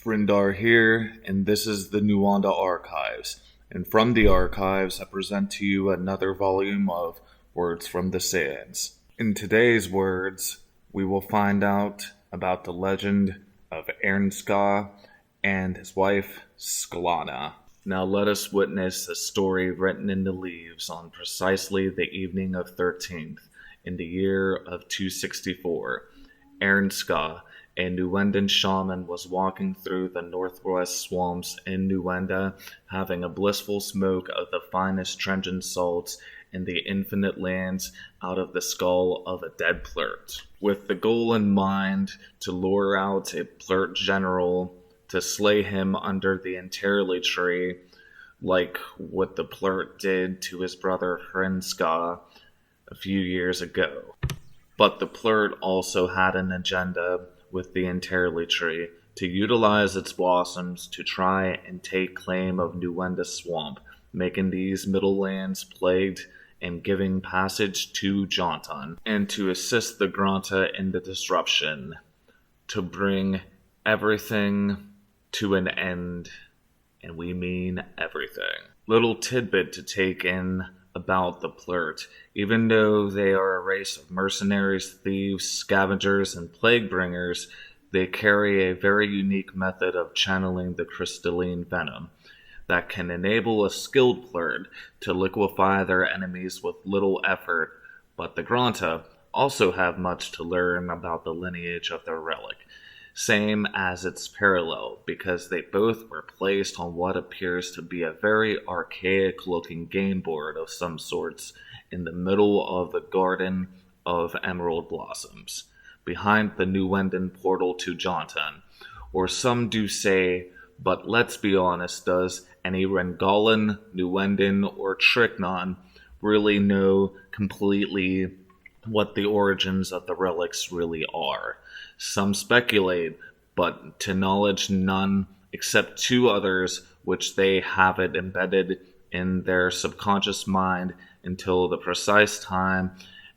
Fryndarr here, and this is the Nuanda Archives. And from the archives, I present to you another volume of Words from the Sands. In today's words, we will find out about the legend of Ernska and his wife, Sklana. Now let us witness a story written in the leaves on precisely the evening of 13th, in the year of 264. Ernska, a Nuendan shaman, was walking through the northwest swamps in Nuenda, having a blissful smoke of the finest Trenjan salts in the infinite lands out of the skull of a dead plurt, with the goal in mind to lure out a plurt general to slay him under the entirely tree, like what the plurt did to his brother Hrynska a few years ago. But the plurt also had an agenda with the entirely tree, to utilize its blossoms to try and take claim of Nuenda Swamp, making these middle lands plagued and giving passage to Jontan, and to assist the Granta in the disruption, to bring everything to an end, and we mean everything. Little tidbit to take in about the plurt. Even though they are a race of mercenaries, thieves, scavengers, and plague bringers, they carry a very unique method of channeling the crystalline venom that can enable a skilled plurt to liquefy their enemies with little effort. But the Granta also have much to learn about the lineage of their relic, same as its parallel, because they both were placed on what appears to be a very archaic-looking game board of some sorts in the middle of the Garden of Emerald Blossoms, behind the Nuendan portal to Jontan. Or some do say, but let's be honest, does any Rengalan, Nuendan, or Tricknon really know completely what the origins of the relics really are? Some speculate, but to knowledge none except two others, which they have it embedded in their subconscious mind until the precise time,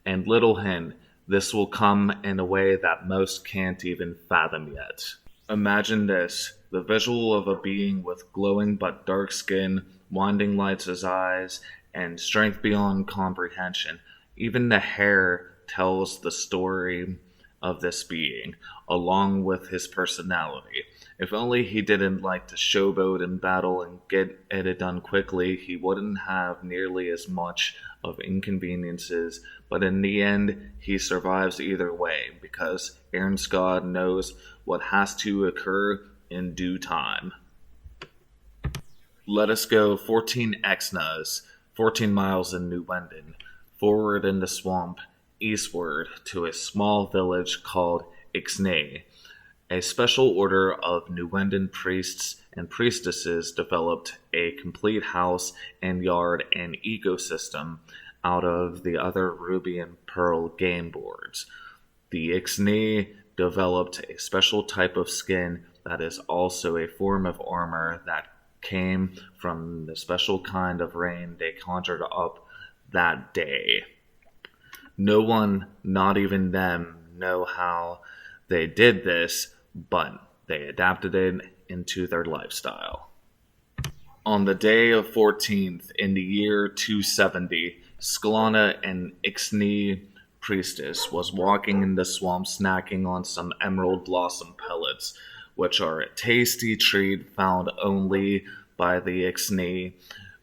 and little hint, this will come in a way that most can't even fathom yet. Imagine this, the visual of a being with glowing but dark skin, winding lights as eyes, and strength beyond comprehension. Even the hair tells the story of this being, along with his personality. If only he didn't like to showboat in battle and get it done quickly, he wouldn't have nearly as much of inconveniences, but in the end, he survives either way, because Ernska knows what has to occur in due time. Let us go 14 exnas, 14 miles in Nuendan, forward in the swamp, eastward to a small village called Ixnay. A special order of Nuendan priests and priestesses developed a complete house and yard and ecosystem out of the other ruby and pearl game boards. The Ixnay developed a special type of skin that is also a form of armor that came from the special kind of rain they conjured up that day. No one, not even them, know how they did this, but they adapted it into their lifestyle. On the day of 14th, in the year 270, Sklana, an Ixnay priestess, was walking in the swamp snacking on some emerald blossom pellets, which are a tasty treat found only by the Ixnay,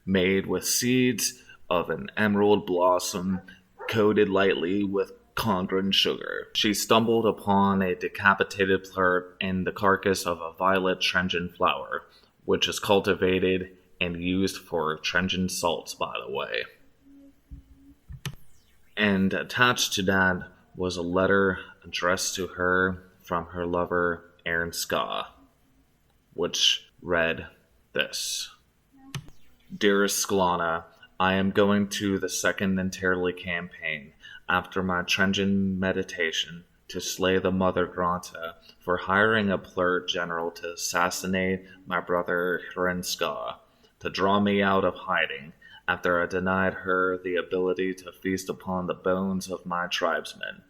made with seeds of an emerald blossom coated lightly with Condren sugar. She stumbled upon a decapitated plurt and the carcass of a violet Trenjan flower, which is cultivated and used for Trenjan salts, by the way. And attached to that was a letter addressed to her from her lover, Ernska, which read this. Dearest Sklana, I am going to the second entirely campaign, after my Trenjan meditation, to slay the Mother Granta for hiring a plurt general to assassinate my brother Hrynska, to draw me out of hiding, after I denied her the ability to feast upon the bones of my tribesmen.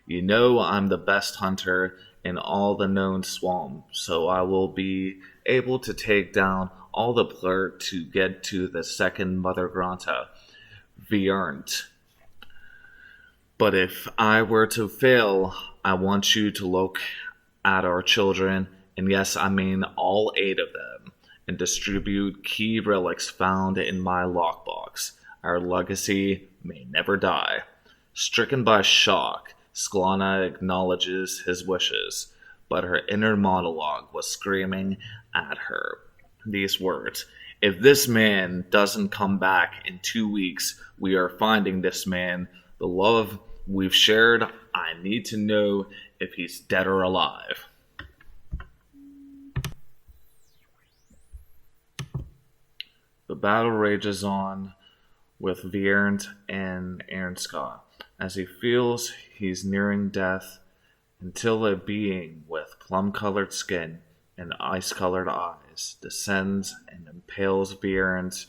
You know I'm the best hunter in all the known swamps, so I will be able to take down all the blurt to get to the second Mother Granta, Viernt. But if I were to fail, I want you to look at our children, and yes, I mean all 8 of them, and distribute key relics found in my lockbox. Our legacy may never die. Stricken by shock, Sklana acknowledges his wishes, but her inner monologue was screaming at her these words: "If this man doesn't come back in 2 weeks, we are finding this man. The love we've shared, I need to know if he's dead or alive." The battle rages on with Viernt and Ernska as he feels he's nearing death, until a being with plum-colored skin and ice-colored eyes descends and impales Viernt,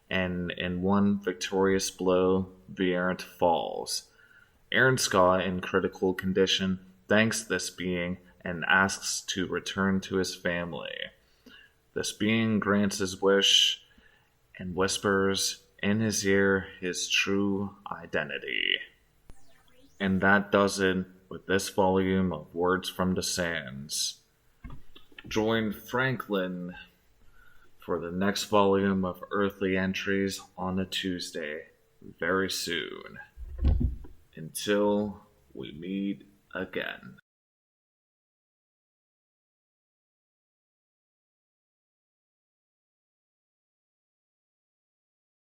and in one victorious blow, Viernt falls. Ernska, in critical condition, thanks this being and asks to return to his family. This being grants his wish and whispers in his ear his true identity. And that does it with this volume of Words from the Sands. Join Franklin for the next volume of Earthly Entries on a Tuesday very soon. Until we meet again.